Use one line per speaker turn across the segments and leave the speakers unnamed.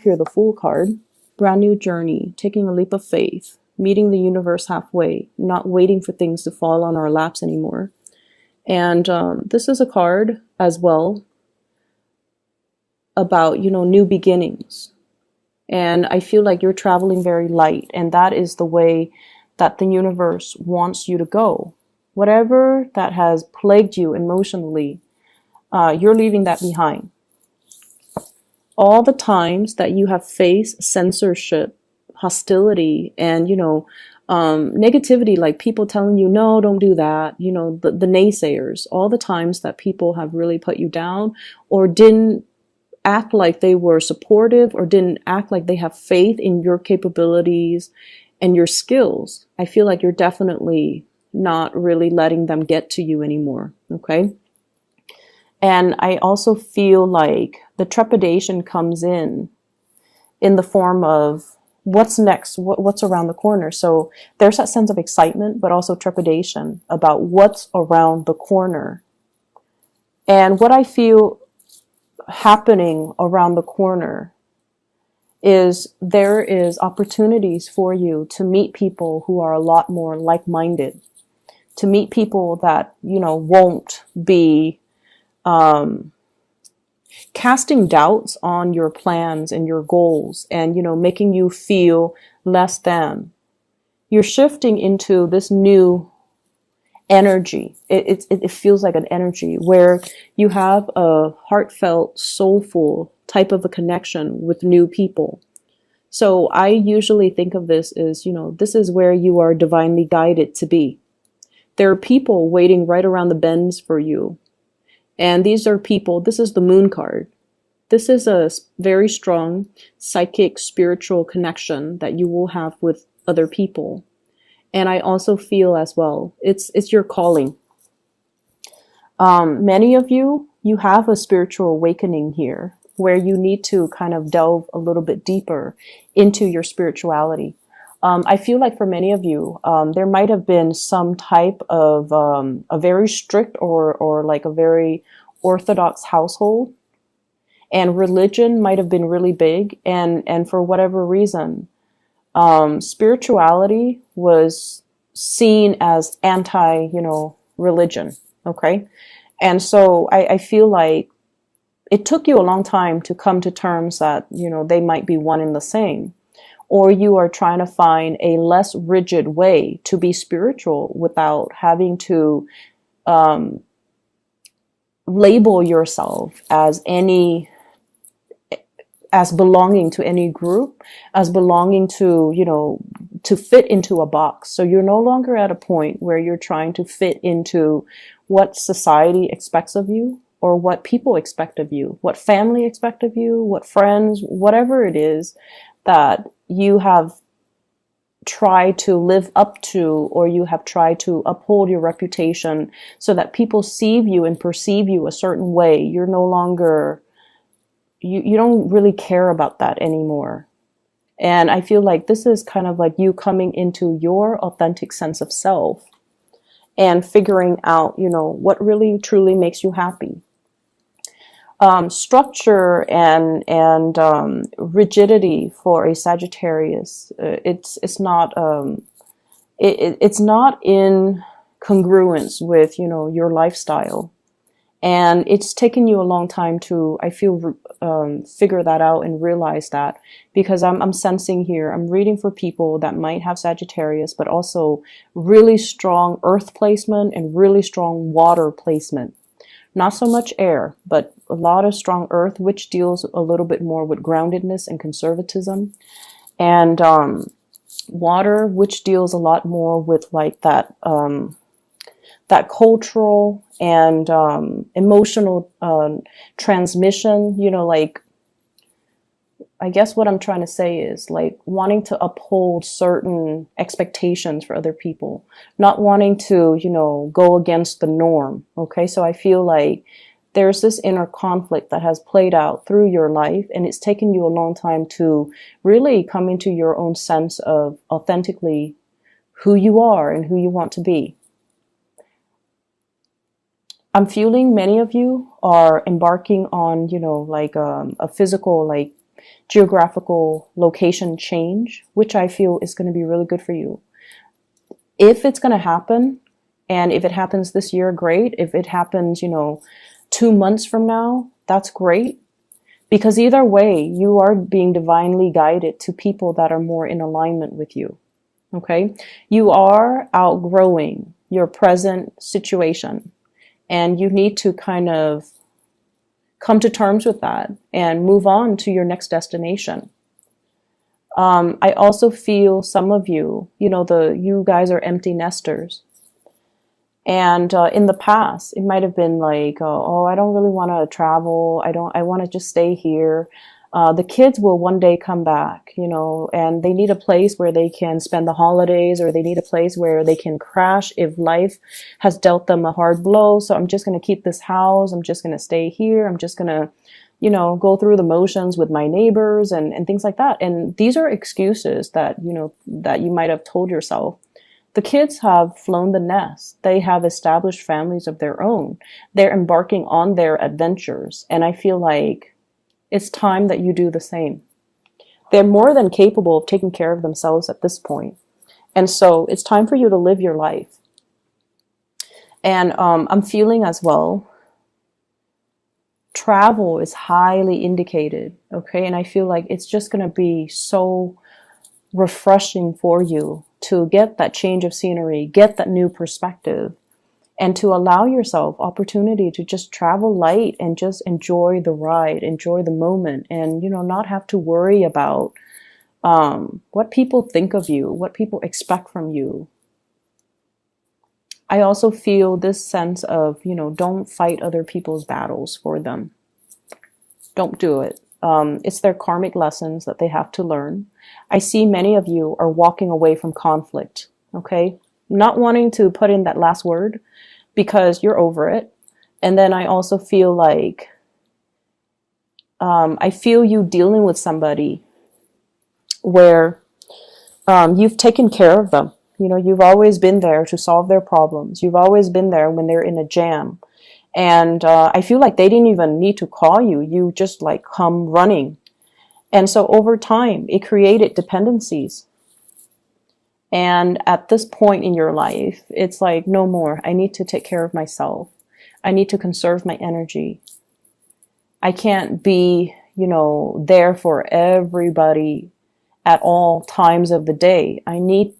here the Fool card. Brand new journey, taking a leap of faith, meeting the universe halfway, not waiting for things to fall on our laps anymore. And this is a card as well about, new beginnings. And I feel like you're traveling very light, and that is the way that the universe wants you to go. Whatever that has plagued you emotionally, you're leaving that behind. All the times that you have faced censorship, hostility, and, negativity, like people telling you, no, don't do that, the naysayers, all the times that people have really put you down or didn't act like they were supportive or didn't act like they have faith in your capabilities and your skills, I feel like you're definitely not really letting them get to you anymore, okay? And I also feel like the trepidation comes in the form of what's next, what's around the corner. So there's that sense of excitement, but also trepidation about what's around the corner. And what I feel happening around the corner is there is opportunities for you to meet people who are a lot more like-minded, to meet people that, won't be casting doubts on your plans and your goals and, making you feel less than. You're shifting into this new energy. It feels like an energy where you have a heartfelt, soulful type of a connection with new people. So I usually think of this as, this is where you are divinely guided to be. There are people waiting right around the bends for you. And these are people, this is the Moon card. This is a very strong psychic, spiritual connection that you will have with other people. And I also feel as well, it's your calling. Many of you have a spiritual awakening here where you need to kind of delve a little bit deeper into your spirituality. I feel like for many of you, there might have been some type of a very strict or like a very orthodox household, and religion might have been really big. And for whatever reason, spirituality was seen as anti, religion. Okay. And so I feel like it took you a long time to come to terms that, they might be one and the same. Or you are trying to find a less rigid way to be spiritual without having to label yourself as belonging to any group, as belonging to, to fit into a box. So you're no longer at a point where you're trying to fit into what society expects of you or what people expect of you, what family expect of you, what friends, whatever it is that you have tried to live up to, or you have tried to uphold your reputation so that people see you and perceive you a certain way. You're no longer, you don't really care about that anymore. And I feel like this is kind of like you coming into your authentic sense of self and figuring out, what really truly makes you happy. Structure and rigidity for a Sagittarius, it's not in congruence with your lifestyle, and it's taken you a long time to, I feel, figure that out and realize that, because I'm sensing here, I'm reading for people that might have Sagittarius, but also really strong earth placement and really strong water placement. Not so much air, but a lot of strong earth, which deals a little bit more with groundedness and conservatism. And water, which deals a lot more with like that cultural and emotional transmission, like, I guess what I'm trying to say is like wanting to uphold certain expectations for other people, not wanting to, go against the norm. Okay. So I feel like there's this inner conflict that has played out through your life, and it's taken you a long time to really come into your own sense of authentically who you are and who you want to be. I'm feeling many of you are embarking on, like a physical, like geographical location change, which I feel is going to be really good for you. If it's going to happen, and if it happens this year, great. If it happens, 2 months from now, that's great. Because either way, you are being divinely guided to people that are more in alignment with you. Okay? You are outgrowing your present situation, and you need to kind of come to terms with that and move on to your next destination. I also feel some of you, you guys are empty nesters. And in the past, it might have been like, oh, I don't really want to travel. I want to just stay here. The kids will one day come back, and they need a place where they can spend the holidays, or they need a place where they can crash if life has dealt them a hard blow. So I'm just going to keep this house. I'm just going to stay here. I'm just going to, go through the motions with my neighbors and things like that. And these are excuses that, that you might have told yourself. The kids have flown the nest. They have established families of their own. They're embarking on their adventures. And I feel like it's time that you do the same. They're more than capable of taking care of themselves at this point. And so it's time for you to live your life. And I'm feeling as well, travel is highly indicated, okay? And I feel like it's just going to be so refreshing for you to get that change of scenery, get that new perspective, and to allow yourself opportunity to just travel light and just enjoy the ride, enjoy the moment, and, not have to worry about what people think of you, what people expect from you. I also feel this sense of, don't fight other people's battles for them. Don't do it. It's their karmic lessons that they have to learn. I see many of you are walking away from conflict, okay? Not wanting to put in that last word because you're over it. And then I also feel like, I feel you dealing with somebody where you've taken care of them. You've always been there to solve their problems. You've always been there when they're in a jam. And I feel like they didn't even need to call you. You just come running. And so over time, it created dependencies. And at this point in your life, it's like, no more. I need to take care of myself. I need to conserve my energy. I can't be, there for everybody at all times of the day. I need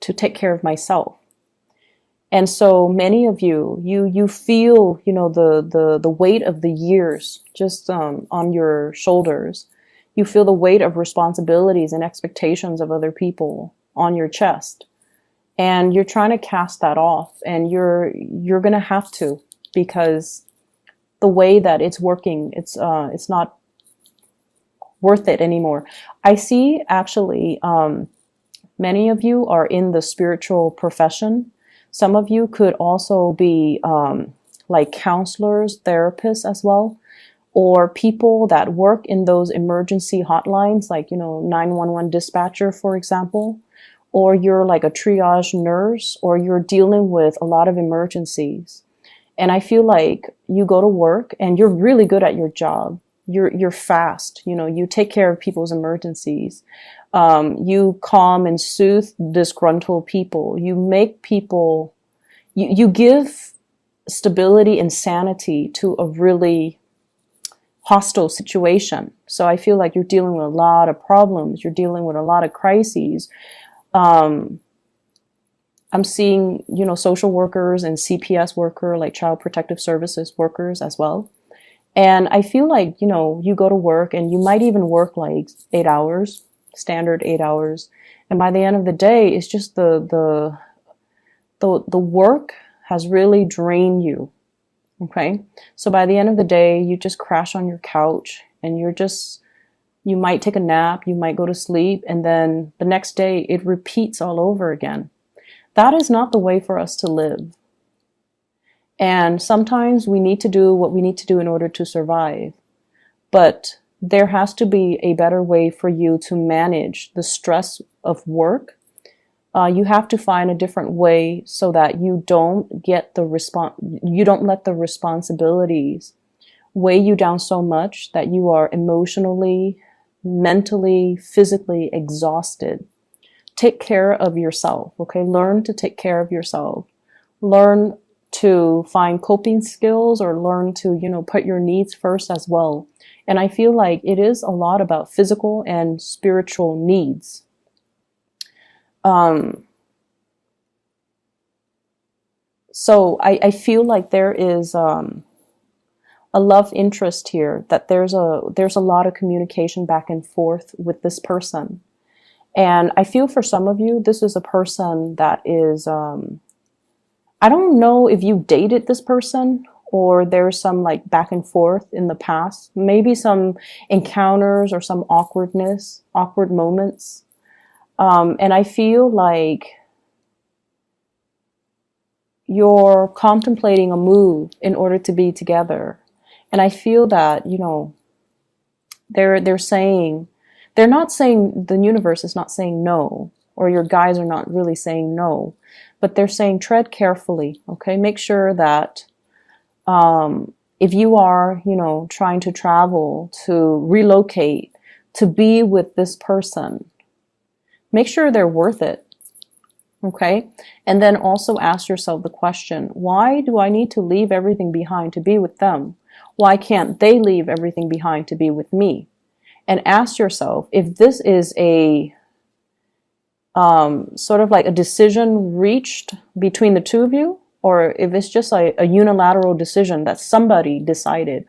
to take care of myself. And so many of you feel, the weight of the years just on your shoulders. You feel the weight of responsibilities and expectations of other people on your chest. And you're trying to cast that off, and you're going to have to, because the way that it's working, it's not worth it anymore. I see actually, many of you are in the spiritual profession. Some of you could also be like counselors, therapists as well, or people that work in those emergency hotlines, like, 911 dispatcher, for example, or you're like a triage nurse, or you're dealing with a lot of emergencies. And I feel like you go to work and you're really good at your job. You're fast, you take care of people's emergencies. You calm and soothe disgruntled people. You make people, you give stability and sanity to a really hostile situation. So I feel like you're dealing with a lot of problems. You're dealing with a lot of crises. I'm seeing, social workers and CPS worker, like child protective services workers as well. And I feel like, you go to work and you might even work like 8 hours, standard 8 hours. And by the end of the day, it's just the work has really drained you. Okay. So by the end of the day, you just crash on your couch and you might take a nap, you might go to sleep, and then the next day it repeats all over again. That is not the way for us to live. And sometimes we need to do what we need to do in order to survive. But there has to be a better way for you to manage the stress of work. You have to find a different way so that you don't get you don't let the responsibilities weigh you down so much that you are emotionally mentally, physically exhausted, take care of yourself, okay? Learn to take care of yourself. Learn to find coping skills, or learn to, put your needs first as well. And I feel like it is a lot about physical and spiritual needs. So I feel like there is a love interest here, that there's a lot of communication back and forth with this person. And I feel for some of you, this is a person that is, I don't know if you dated this person or there's some like back and forth in the past, maybe some encounters or some awkward moments. And I feel like you're contemplating a move in order to be together. And I feel that, they're saying, they're not saying, the universe is not saying no, or your guys are not really saying no, but they're saying tread carefully, okay? Make sure that if you are, trying to travel, to relocate, to be with this person, make sure they're worth it, okay? And then also ask yourself the question, why do I need to leave everything behind to be with them? Why can't they leave everything behind to be with me? And ask yourself if this is a sort of like a decision reached between the two of you, or if it's just a unilateral decision that somebody decided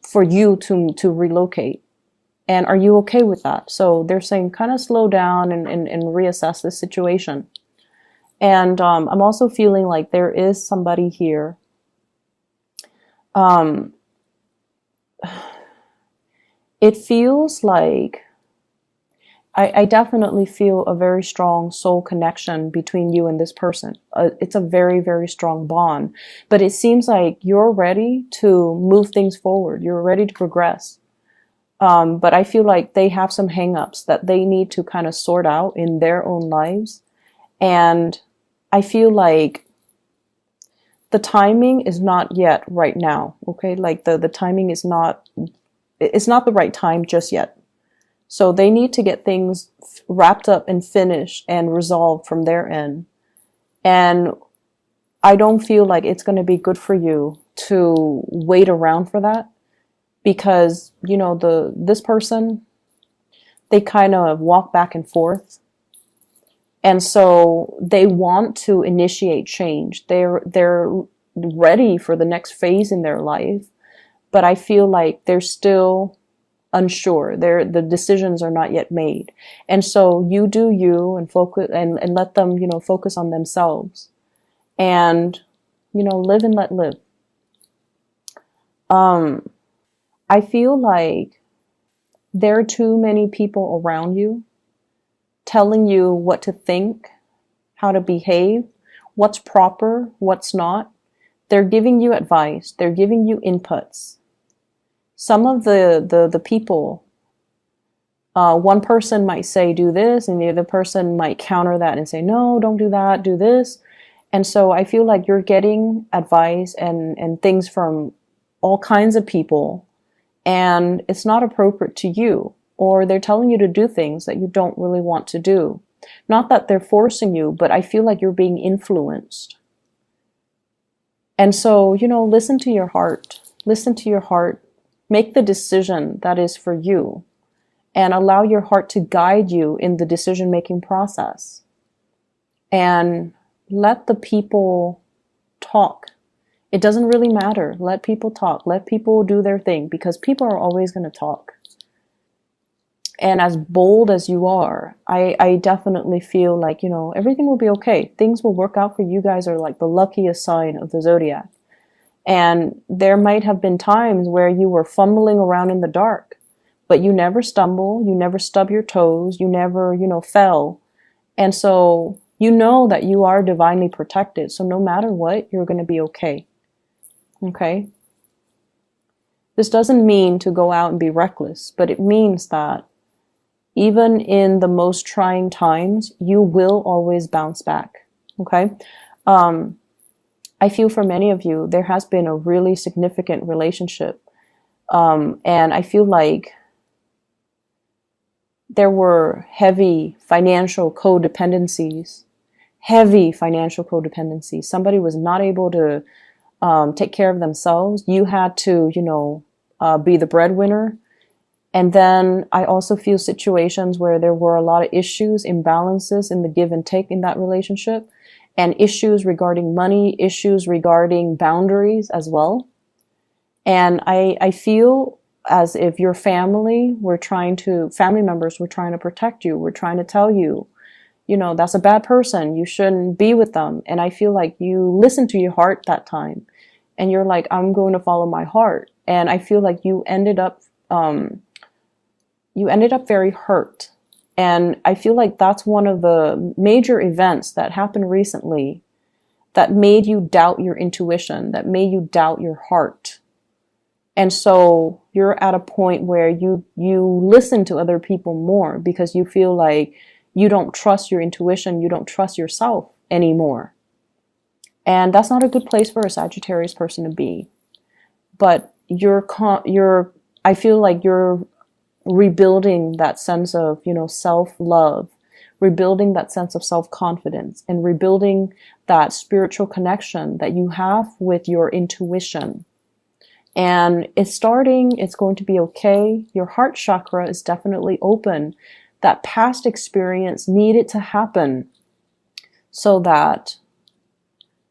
for you to relocate. And are you okay with that? So they're saying kind of slow down and reassess the situation. And I'm also feeling like there is somebody here. It feels like I definitely feel a very strong soul connection between you and this person. It's a very, very strong bond. But it seems like you're ready to move things forward. You're ready to progress. But I feel like they have some hangups that they need to kind of sort out in their own lives. And I feel like the timing is not yet right now. Okay. Like the timing is not, it's not the right time just yet. So they need to get things wrapped up and finished and resolved from their end. And I don't feel like it's going to be good for you to wait around for that, because, this person, they kind of walk back and forth. And so they want to initiate change. They're ready for the next phase in their life, but I feel like they're still unsure. The decisions are not yet made. And so you do you and focus and let them, focus on themselves and, live and let live. I feel like there are too many people around you telling you what to think, how to behave, what's proper, what's not. They're giving you advice. They're giving you inputs. Some of the people, one person might say, do this, and the other person might counter that and say, no, don't do that, do this. And so I feel like you're getting advice and things from all kinds of people, and it's not appropriate to you, or they're telling you to do things that you don't really want to do. Not that they're forcing you, but I feel like you're being influenced. And so, listen to your heart. Listen to your heart. Make the decision that is for you, and allow your heart to guide you in the decision-making process. And let the people talk. It doesn't really matter. Let people talk. Let people do their thing, because people are always going to talk. And as bold as you are, I definitely feel like, everything will be okay. Things will work out for you. Guys are like the luckiest sign of the zodiac. And there might have been times where you were fumbling around in the dark, but you never stumble, you never stub your toes, you never, fell. And so you know that you are divinely protected. So no matter what, you're going to be okay. Okay? This doesn't mean to go out and be reckless, but it means that even in the most trying times, you will always bounce back. Okay? I feel for many of you, there has been a really significant relationship. And I feel like there were heavy financial codependencies. Heavy financial codependency. Somebody was not able to take care of themselves. You had to, be the breadwinner. And then I also feel situations where there were a lot of issues, imbalances in the give and take in that relationship, and issues regarding money, issues regarding boundaries as well. And I feel as if your family members were trying to protect you. We're trying to tell you, that's a bad person. You shouldn't be with them. And I feel like you listened to your heart that time. And you're like, I'm going to follow my heart. And I feel like you ended up very hurt. And I feel like that's one of the major events that happened recently that made you doubt your intuition, that made you doubt your heart. And so you're at a point where you listen to other people more because you feel like you don't trust your intuition, you don't trust yourself anymore. And that's not a good place for a Sagittarius person to be. But I feel like you're rebuilding that sense of, self-love, rebuilding that sense of self-confidence, and rebuilding that spiritual connection that you have with your intuition. And it's going to be okay. Your heart chakra is definitely open. That past experience needed to happen so that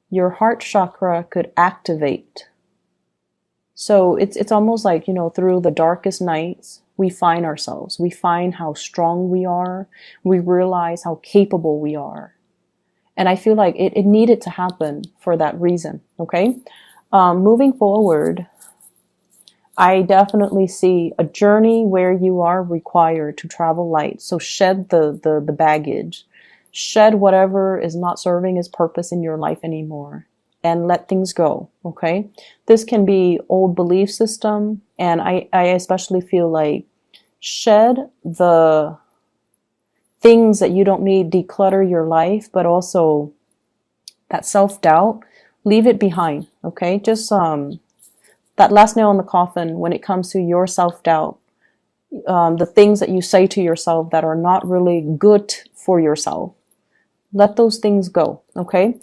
your heart chakra could activate. So it's almost like, through the darkest nights, we find ourselves. We find how strong we are. We realize how capable we are. And I feel like it needed to happen for that reason, okay? Moving forward, I definitely see a journey where you are required to travel light. So shed the baggage. Shed whatever is not serving its purpose in your life anymore. And let things go, okay? This can be old belief system. And I especially feel like shed the things that you don't need, declutter your life, but also that self-doubt, leave it behind, okay? Just that last nail in the coffin when it comes to your self-doubt, the things that you say to yourself that are not really good for yourself. Let those things go, okay?